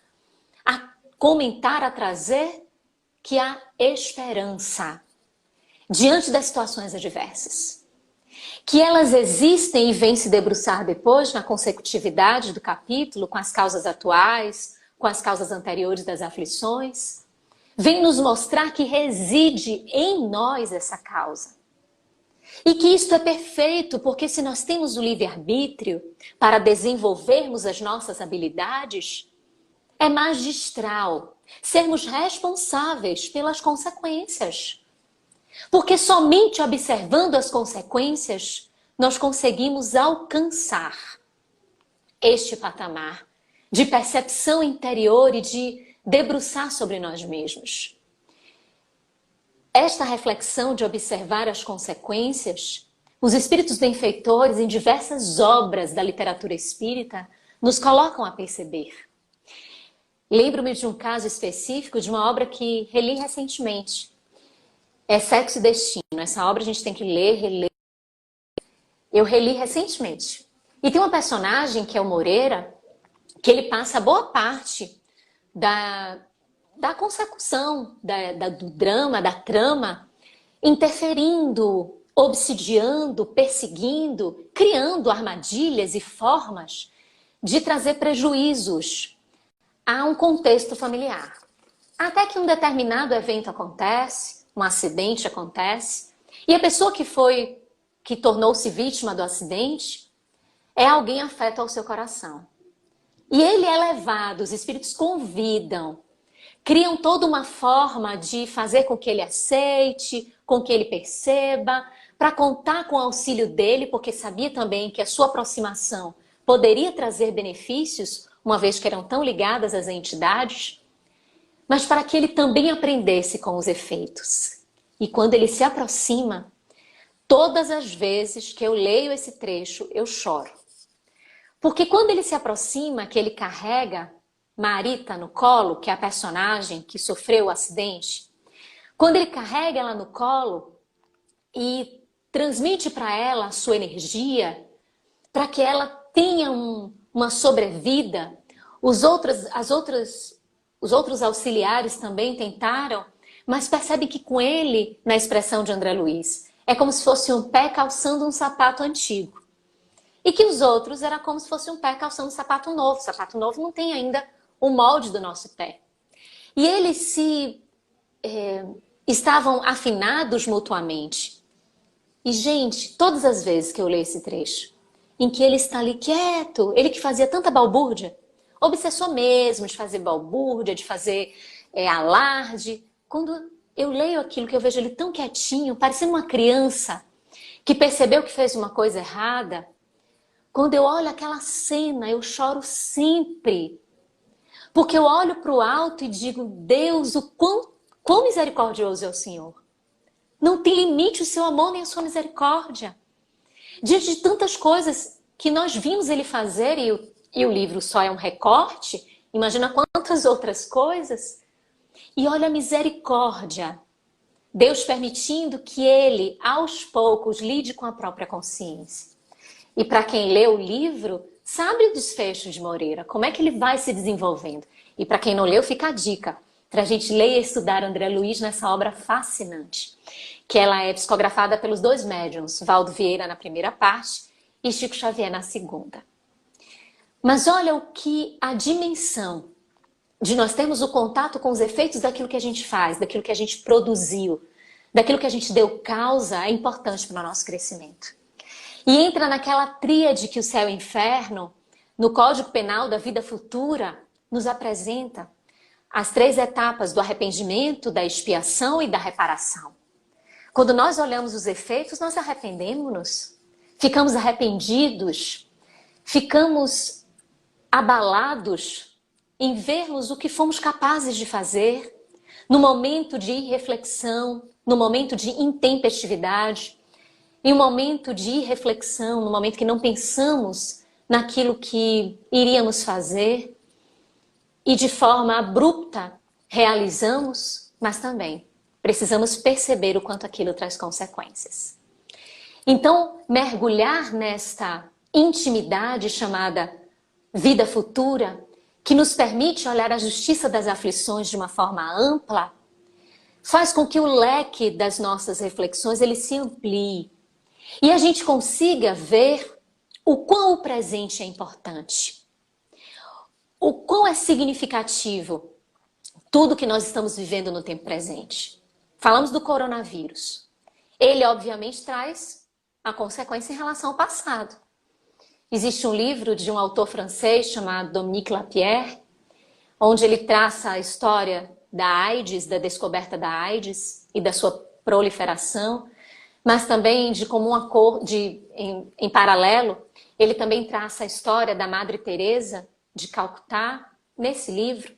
S1: a comentar, a trazer, que há esperança diante das situações adversas. Que elas existem e vêm se debruçar depois na consecutividade do capítulo, com as causas atuais, com as causas anteriores das aflições. Vem nos mostrar que reside em nós essa causa. E que isto é perfeito, porque se nós temos o livre-arbítrio para desenvolvermos as nossas habilidades, é magistral sermos responsáveis pelas consequências. Porque somente observando as consequências, nós conseguimos alcançar este patamar de percepção interior e de debruçar sobre nós mesmos. Esta reflexão de observar as consequências, os espíritos benfeitores em diversas obras da literatura espírita nos colocam a perceber. Lembro-me de um caso específico de uma obra que reli recentemente. É Sexo e Destino. Essa obra a gente tem que ler, reler. Eu reli recentemente. E tem uma personagem, que é o Moreira, que ele passa boa parte da consecução, do drama, da trama, interferindo, obsidiando, perseguindo, criando armadilhas e formas de trazer prejuízos a um contexto familiar. Até que um determinado evento acontece, um acidente acontece, e a pessoa que tornou-se vítima do acidente é alguém afeto ao seu coração. E ele é levado, os espíritos convidam, criam toda uma forma de fazer com que ele aceite, com que ele perceba, para contar com o auxílio dele, porque sabia também que a sua aproximação poderia trazer benefícios, uma vez que eram tão ligadas às entidades, mas para que ele também aprendesse com os efeitos. E quando ele se aproxima, todas as vezes que eu leio esse trecho, eu choro. Porque quando ele se aproxima, que ele carrega Marita no colo, que é a personagem que sofreu o acidente, quando ele carrega ela no colo e transmite para ela a sua energia, para que ela tenha uma sobrevida, os outros auxiliares também tentaram, mas percebe que com ele, na expressão de André Luiz, é como se fosse um pé calçando um sapato antigo. E que os outros era como se fosse um pé calçando um sapato novo. O sapato novo não tem ainda o molde do nosso pé. E eles estavam afinados mutuamente. E, gente, todas as vezes que eu leio esse trecho, em que ele está ali quieto, ele que fazia tanta balbúrdia, obsessor mesmo de fazer balbúrdia, de fazer alarde. Quando eu leio aquilo, que eu vejo ele tão quietinho, parecendo uma criança que percebeu que fez uma coisa errada, quando eu olho aquela cena, eu choro sempre. Porque eu olho para o alto e digo, Deus, o quão misericordioso é o Senhor. Não tem limite o seu amor nem a sua misericórdia. Diante de tantas coisas que nós vimos ele fazer, e o livro só é um recorte, imagina quantas outras coisas. E olha a misericórdia. Deus permitindo que ele, aos poucos, lide com a própria consciência. E para quem lê o livro, sabe o desfecho de Moreira, como é que ele vai se desenvolvendo. E para quem não leu, fica a dica, para a gente ler e estudar André Luiz nessa obra fascinante, que ela é psicografada pelos dois médiuns, Valdo Vieira na primeira parte e Chico Xavier na segunda. Mas olha o que a dimensão de nós termos o contato com os efeitos daquilo que a gente faz, daquilo que a gente produziu, daquilo que a gente deu causa, é importante para o nosso crescimento. e entra naquela tríade que o céu e o inferno, no Código Penal da Vida Futura, nos apresenta as 3 etapas do arrependimento, da expiação e da reparação. Quando nós olhamos os efeitos, nós arrependemos-nos, ficamos arrependidos, ficamos abalados em vermos o que fomos capazes de fazer, no momento de irreflexão, no momento de intempestividade, em um momento de irreflexão, no momento que não pensamos naquilo que iríamos fazer e de forma abrupta realizamos, mas também precisamos perceber o quanto aquilo traz consequências. Então, mergulhar nesta intimidade chamada vida futura, que nos permite olhar a justiça das aflições de uma forma ampla, faz com que o leque das nossas reflexões ele se amplie e a gente consiga ver o quão o presente é importante, o quão é significativo tudo que nós estamos vivendo no tempo presente. Falamos do coronavírus. Ele, obviamente, traz a consequência em relação ao passado. Existe um livro de um autor francês chamado Dominique Lapierre, onde ele traça a história da AIDS, da descoberta da AIDS e da sua proliferação, mas também de como em paralelo, ele também traça a história da Madre Teresa de Calcutá, nesse livro.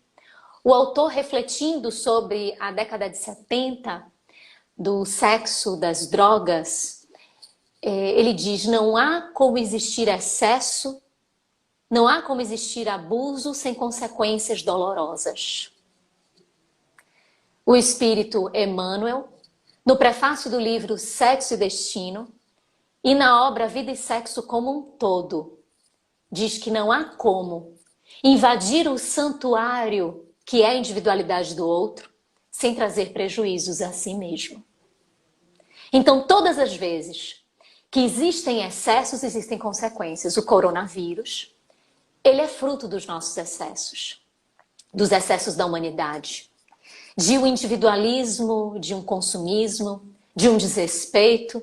S1: O autor, refletindo sobre a década de 70, do sexo, das drogas, ele diz: não há como existir excesso, não há como existir abuso sem consequências dolorosas. O espírito Emmanuel, no prefácio do livro Sexo e Destino, e na obra Vida e Sexo como um todo, diz que não há como invadir o santuário que é a individualidade do outro, sem trazer prejuízos a si mesmo. Então, todas as vezes que existem excessos, existem consequências. O coronavírus, ele é fruto dos nossos excessos, dos excessos da humanidade, de um individualismo, de um consumismo, de um desrespeito,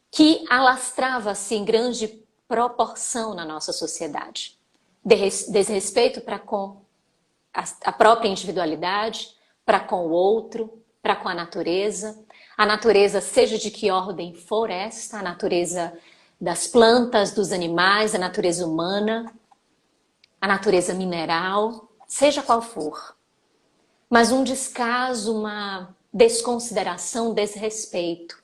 S1: que alastrava-se em grande proporção na nossa sociedade. Desrespeito para com a própria individualidade, para com o outro, para com a natureza, seja de que ordem for esta, a natureza das plantas, dos animais, a natureza humana, a natureza mineral, seja qual for. Mas um descaso, uma desconsideração, desrespeito.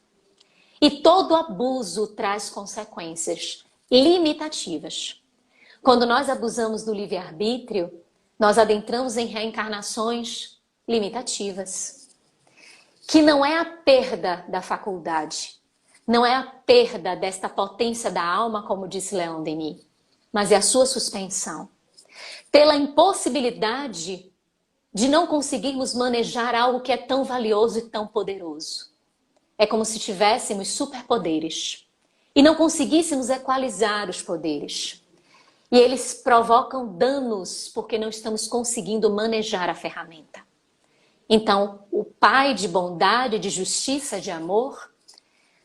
S1: E todo abuso traz consequências limitativas. Quando nós abusamos do livre-arbítrio, nós adentramos em reencarnações limitativas, que não é a perda da faculdade, não é a perda desta potência da alma, como disse Leon Denis, mas é a sua suspensão. Pela impossibilidade de não conseguirmos manejar algo que é tão valioso e tão poderoso. É como se tivéssemos superpoderes e não conseguíssemos equalizar os poderes. E eles provocam danos porque não estamos conseguindo manejar a ferramenta. Então, o Pai de bondade, de justiça, de amor,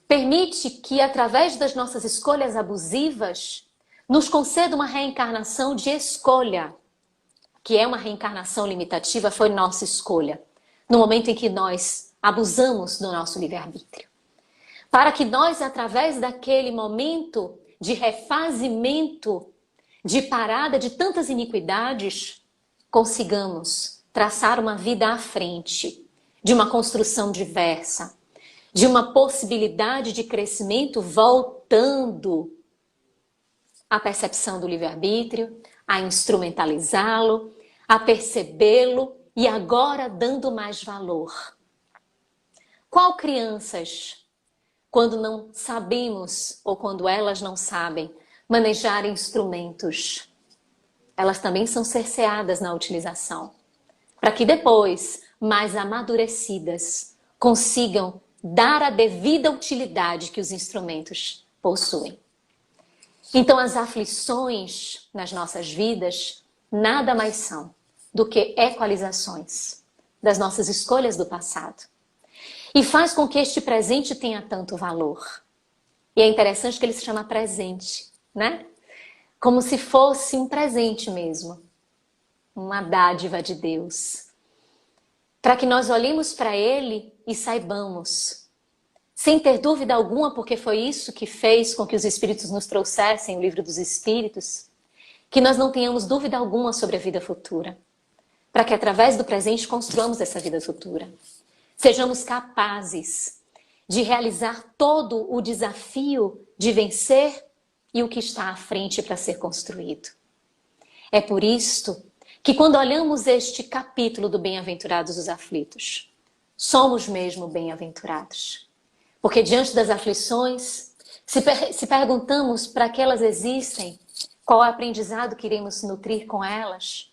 S1: permite que, através das nossas escolhas abusivas, nos conceda uma reencarnação de escolha, que é uma reencarnação limitativa, foi nossa escolha, no momento em que nós abusamos do nosso livre-arbítrio. Para que nós, através daquele momento de refazimento, de parada de tantas iniquidades, consigamos traçar uma vida à frente, de uma construção diversa, de uma possibilidade de crescimento voltando à percepção do livre-arbítrio, a instrumentalizá-lo, a percebê-lo e agora dando mais valor. Qual crianças, quando não sabemos ou quando elas não sabem manejar instrumentos, elas também são cerceadas na utilização, para que depois, mais amadurecidas, consigam dar a devida utilidade que os instrumentos possuem. Então, as aflições nas nossas vidas nada mais são do que equalizações das nossas escolhas do passado. E faz com que este presente tenha tanto valor. E é interessante que ele se chama presente, né? Como se fosse um presente mesmo, uma dádiva de Deus. Para que nós olhemos para ele e saibamos, sem ter dúvida alguma, porque foi isso que fez com que os Espíritos nos trouxessem o Livro dos Espíritos, que nós não tenhamos dúvida alguma sobre a vida futura. Para que através do presente construamos essa vida futura. Sejamos capazes de realizar todo o desafio de vencer e o que está à frente para ser construído. É por isto que quando olhamos este capítulo do Bem-aventurados os aflitos, somos mesmo bem-aventurados. Porque diante das aflições, se perguntamos para que elas existem, qual é o aprendizado que iremos nutrir com elas,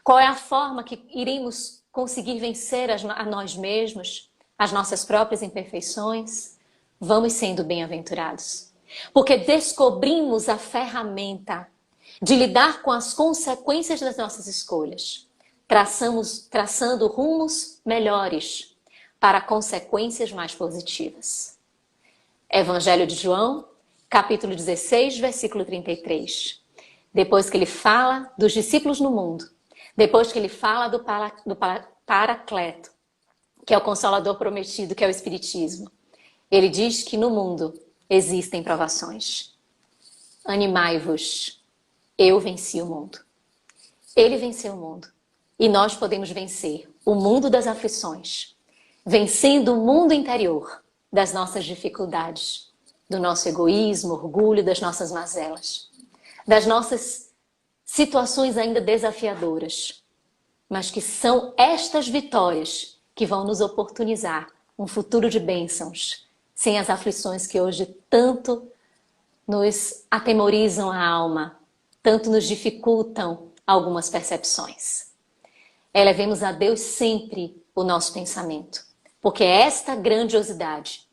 S1: qual é a forma que iremos conseguir vencer a nós mesmos, as nossas próprias imperfeições, vamos sendo bem-aventurados. Porque descobrimos a ferramenta de lidar com as consequências das nossas escolhas, traçando rumos melhores para consequências mais positivas. Evangelho de João, capítulo 16, versículo 33. Depois que ele fala dos discípulos no mundo, depois que ele fala do Paracleto, que é o Consolador prometido, que é o Espiritismo, ele diz que no mundo existem provações. Animai-vos, eu venci o mundo. Ele venceu o mundo. E nós podemos vencer o mundo das aflições, vencendo o mundo interior das nossas dificuldades, do nosso egoísmo, orgulho, das nossas mazelas, das nossas situações ainda desafiadoras, mas que são estas vitórias que vão nos oportunizar um futuro de bênçãos, sem as aflições que hoje tanto nos atemorizam a alma, tanto nos dificultam algumas percepções. Elevemos a Deus sempre o nosso pensamento, porque esta grandiosidade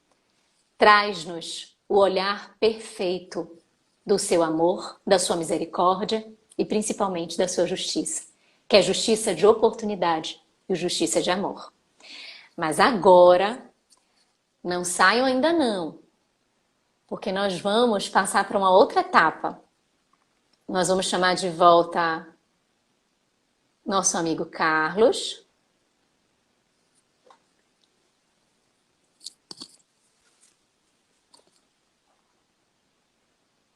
S1: traz-nos o olhar perfeito do seu amor, da sua misericórdia e principalmente da sua justiça, que é justiça de oportunidade e justiça de amor. Mas agora, não saiam ainda não, porque nós vamos passar para uma outra etapa. Nós vamos chamar de volta nosso amigo Carlos.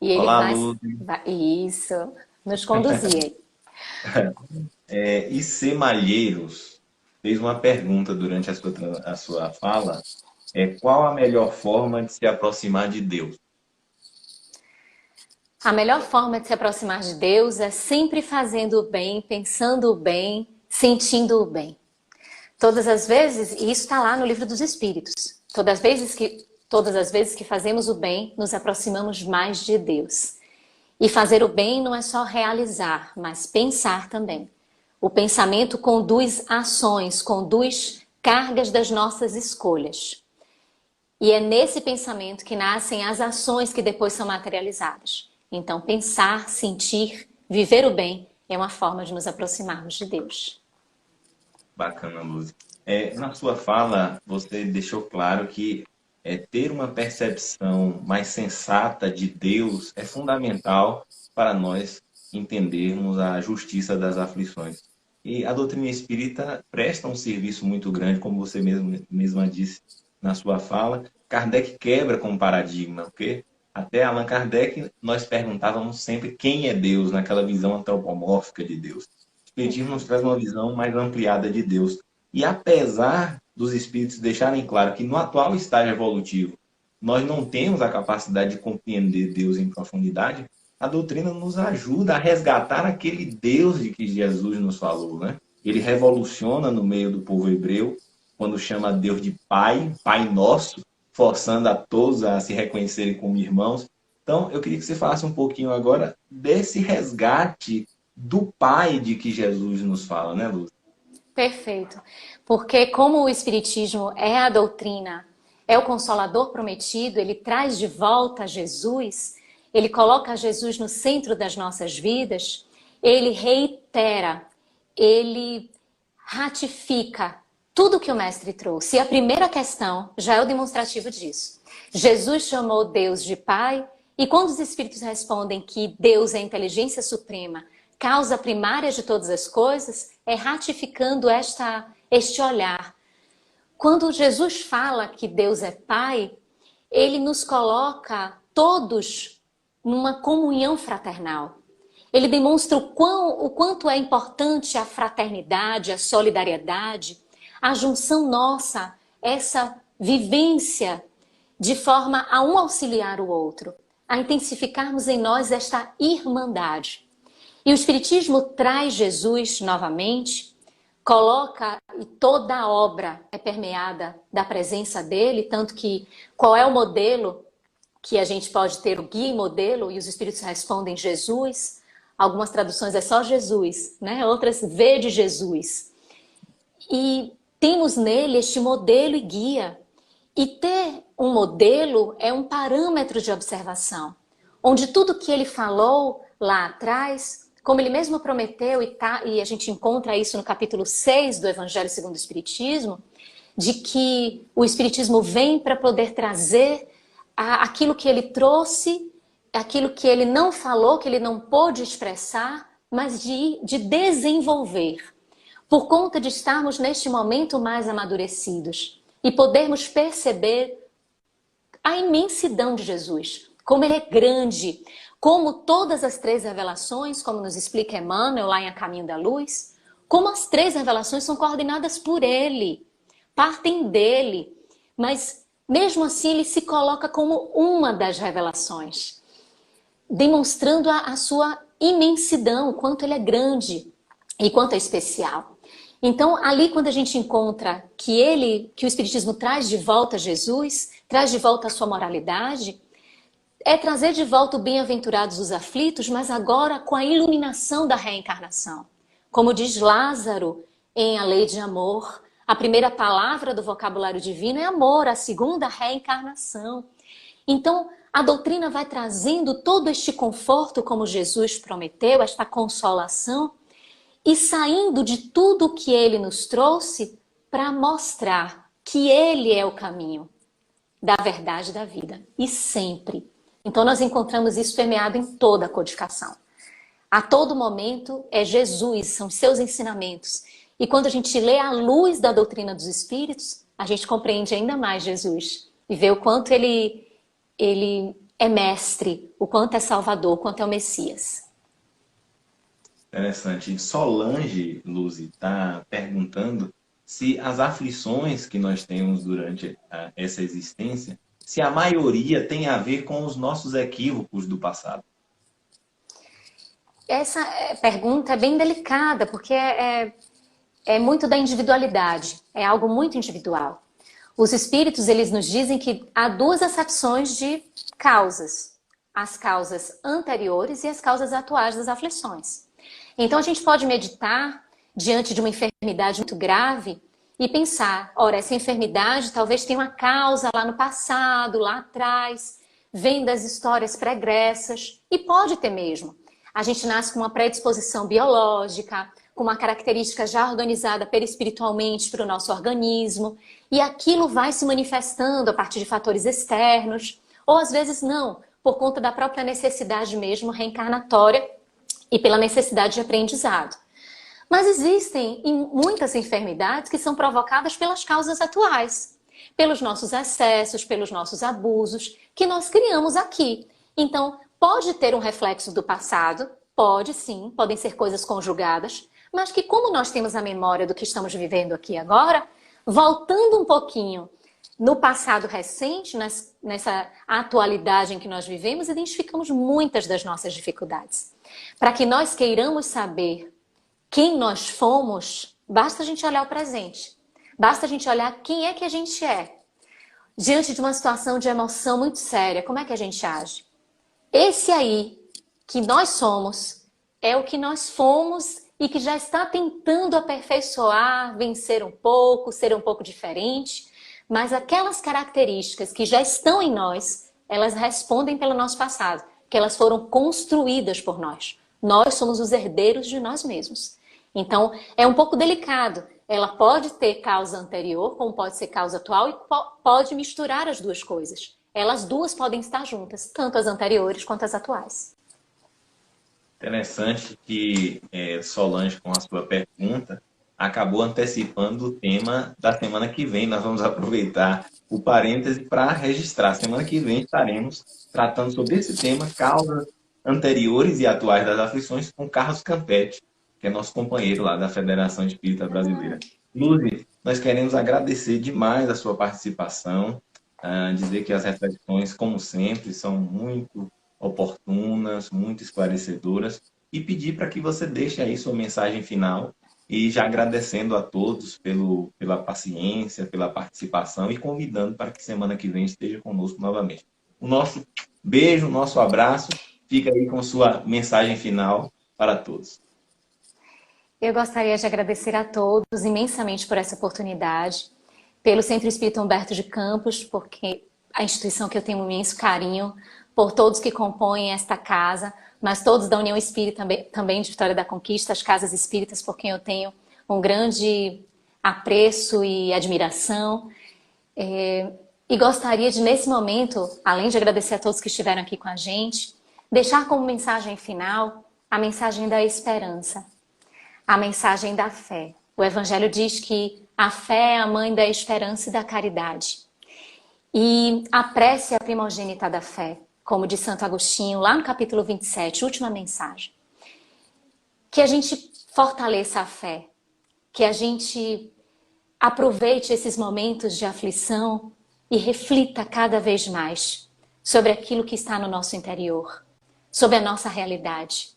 S1: E ele
S2: Olá,
S1: vai isso, nos conduzir aí.
S2: IC Malheiros fez uma pergunta durante a sua fala. Qual a melhor forma de se aproximar de Deus?
S1: A melhor forma de se aproximar de Deus é sempre fazendo o bem, pensando o bem, sentindo o bem. Todas as vezes, e isso está lá no Livro dos Espíritos, todas as vezes que fazemos o bem, nos aproximamos mais de Deus. E fazer o bem não é só realizar, mas pensar também. O pensamento conduz ações, conduz cargas das nossas escolhas. E é nesse pensamento que nascem as ações que depois são materializadas. Então, pensar, sentir, viver o bem é uma forma de nos aproximarmos de Deus.
S2: Bacana, Luz. Na sua fala, você deixou claro que ter uma percepção mais sensata de Deus é fundamental para nós entendermos a justiça das aflições. E a doutrina espírita presta um serviço muito grande, como você mesma disse na sua fala. Kardec quebra com o paradigma, porque até Allan Kardec nós perguntávamos sempre quem é Deus, naquela visão antropomórfica de Deus. O Espiritismo nos traz uma visão mais ampliada de Deus. E apesar dos espíritos deixarem claro que no atual estágio evolutivo nós não temos a capacidade de compreender Deus em profundidade, a doutrina nos ajuda a resgatar aquele Deus de que Jesus nos falou, né? Ele revoluciona no meio do povo hebreu, quando chama Deus de Pai, Pai Nosso, forçando a todos a se reconhecerem como irmãos. Então, eu queria que você falasse um pouquinho agora desse resgate do Pai de que Jesus nos fala, né, Luz?
S1: Perfeito. Porque como o Espiritismo é a doutrina, é o Consolador prometido, ele traz de volta Jesus, ele coloca Jesus no centro das nossas vidas, ele reitera, ele ratifica tudo que o mestre trouxe. E a primeira questão já é o demonstrativo disso. Jesus chamou Deus de Pai, e quando os espíritos respondem que Deus é a inteligência suprema, causa primária de todas as coisas, é ratificando este olhar. Quando Jesus fala que Deus é Pai, ele nos coloca todos numa comunhão fraternal. Ele demonstra o quanto é importante a fraternidade, a solidariedade, a junção nossa, essa vivência de forma a um auxiliar o outro, a intensificarmos em nós esta irmandade. E o Espiritismo traz Jesus novamente, coloca, e toda a obra é permeada da presença dele, tanto que qual é o modelo que a gente pode ter, o guia e modelo, e os Espíritos respondem Jesus. Algumas traduções é só Jesus, né? Outras vê de Jesus. E temos nele este modelo e guia. E ter um modelo é um parâmetro de observação, onde tudo que ele falou lá atrás, como ele mesmo prometeu, e a gente encontra isso no capítulo 6 do Evangelho segundo o Espiritismo, de que o Espiritismo vem para poder trazer aquilo que ele trouxe, aquilo que ele não falou, que ele não pôde expressar, mas de desenvolver, por conta de estarmos neste momento mais amadurecidos e podermos perceber a imensidão de Jesus, como ele é grande, como todas as 3 revelações, como nos explica Emmanuel lá em A Caminho da Luz, como as 3 revelações são coordenadas por ele, partem dele, mas mesmo assim ele se coloca como uma das revelações, demonstrando a sua imensidão, o quanto ele é grande e quanto é especial. Então, ali quando a gente encontra que o Espiritismo traz de volta Jesus, traz de volta a sua moralidade, é trazer de volta o bem-aventurados os aflitos, mas agora com a iluminação da reencarnação. Como diz Lázaro em A Lei de Amor, a primeira palavra do vocabulário divino é amor, a segunda, reencarnação. Então, a doutrina vai trazendo todo este conforto, como Jesus prometeu, esta consolação, e saindo de tudo que ele nos trouxe para mostrar que ele é o caminho da verdade e da vida. E sempre. Então nós encontramos isso permeado em toda a codificação. A todo momento é Jesus, são seus ensinamentos. E quando a gente lê à luz da doutrina dos Espíritos, a gente compreende ainda mais Jesus. E vê o quanto ele é mestre, o quanto é salvador, o quanto é o Messias.
S2: Interessante. Solange, Luzi, está perguntando se as aflições que nós temos durante essa existência, se a maioria tem a ver com os nossos equívocos do passado.
S1: Essa pergunta é bem delicada, porque é muito da individualidade, é algo muito individual. Os espíritos, eles nos dizem que há 2 acepções de causas. As causas anteriores e as causas atuais das aflições. Então a gente pode meditar diante de uma enfermidade muito grave e pensar, ora, essa enfermidade talvez tenha uma causa lá no passado, lá atrás, vem das histórias pregressas, e pode ter mesmo. A gente nasce com uma predisposição biológica, com uma característica já organizada perispiritualmente para o nosso organismo, e aquilo vai se manifestando a partir de fatores externos, ou às vezes não, por conta da própria necessidade mesmo reencarnatória e pela necessidade de aprendizado. Mas existem muitas enfermidades que são provocadas pelas causas atuais, pelos nossos excessos, pelos nossos abusos, que nós criamos aqui. Então, pode ter um reflexo do passado, pode sim, podem ser coisas conjugadas, mas que como nós temos a memória do que estamos vivendo aqui agora, voltando um pouquinho no passado recente, nessa atualidade em que nós vivemos, identificamos muitas das nossas dificuldades. Para que nós queiramos saber quem nós fomos, basta a gente olhar o presente. Basta a gente olhar quem é que a gente é. Diante de uma situação de emoção muito séria, como é que a gente age? Esse aí, que nós somos, é o que nós fomos e que já está tentando aperfeiçoar, vencer um pouco, ser um pouco diferente. Mas aquelas características que já estão em nós, elas respondem pelo nosso passado, que elas foram construídas por nós. Nós somos os herdeiros de nós mesmos. Então, é um pouco delicado ela pode ter causa anterior, como pode ser causa atual, e pode misturar as duas coisas. Elas duas podem estar juntas, tanto as anteriores quanto as atuais.
S2: Interessante que Solange, com a sua pergunta, acabou antecipando o tema da semana que vem. Nós vamos aproveitar o parêntese para registrar. Semana que vem estaremos tratando sobre esse tema, causas anteriores e atuais das aflições, com Carlos Campetti, que é nosso companheiro lá da Federação Espírita Brasileira. Luzi, nós queremos agradecer demais a sua participação, dizer que as reflexões, como sempre, são muito oportunas, muito esclarecedoras, e pedir para que você deixe aí sua mensagem final e já agradecendo a todos pela paciência, pela participação e convidando para que semana que vem esteja conosco novamente. O nosso beijo, o nosso abraço, fica aí com sua mensagem final para todos.
S1: Eu gostaria de agradecer a todos imensamente por essa oportunidade, pelo Centro Espírita Humberto de Campos, porque a instituição que eu tenho um imenso carinho, por todos que compõem esta casa, mas todos da União Espírita também de Vitória da Conquista, as casas espíritas, por quem eu tenho um grande apreço e admiração. E gostaria de, nesse momento, além de agradecer a todos que estiveram aqui com a gente, deixar como mensagem final a mensagem da esperança, a mensagem da fé. O Evangelho diz que a fé é a mãe da esperança e da caridade. E a prece é a primogênita da fé, como diz Santo Agostinho, lá no capítulo 27, última mensagem. Que a gente fortaleça a fé, que a gente aproveite esses momentos de aflição e reflita cada vez mais sobre aquilo que está no nosso interior, sobre a nossa realidade.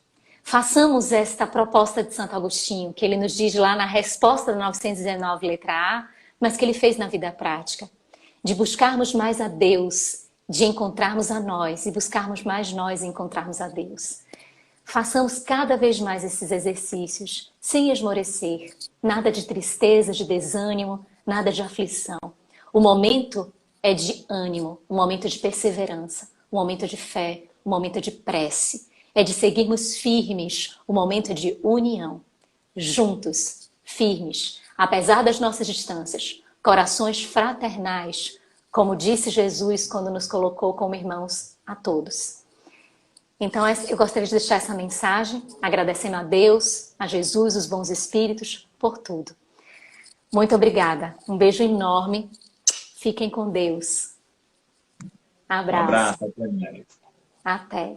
S1: Façamos esta proposta de Santo Agostinho, que ele nos diz lá na resposta do 919, letra A, mas que ele fez na vida prática, de buscarmos mais a Deus, de encontrarmos a nós e buscarmos mais nós e encontrarmos a Deus. Façamos cada vez mais esses exercícios, sem esmorecer, nada de tristeza, de desânimo, nada de aflição. O momento é de ânimo, um momento de perseverança, um momento de fé, um momento de prece. É de seguirmos firmes, um momento de união. Juntos, firmes, apesar das nossas distâncias, corações fraternais, como disse Jesus quando nos colocou como irmãos a todos. Então eu gostaria de deixar essa mensagem, agradecendo a Deus, a Jesus, os bons espíritos, por tudo. Muito obrigada. Um beijo enorme. Fiquem com Deus. Abraço.
S2: Um abraço.
S1: Até.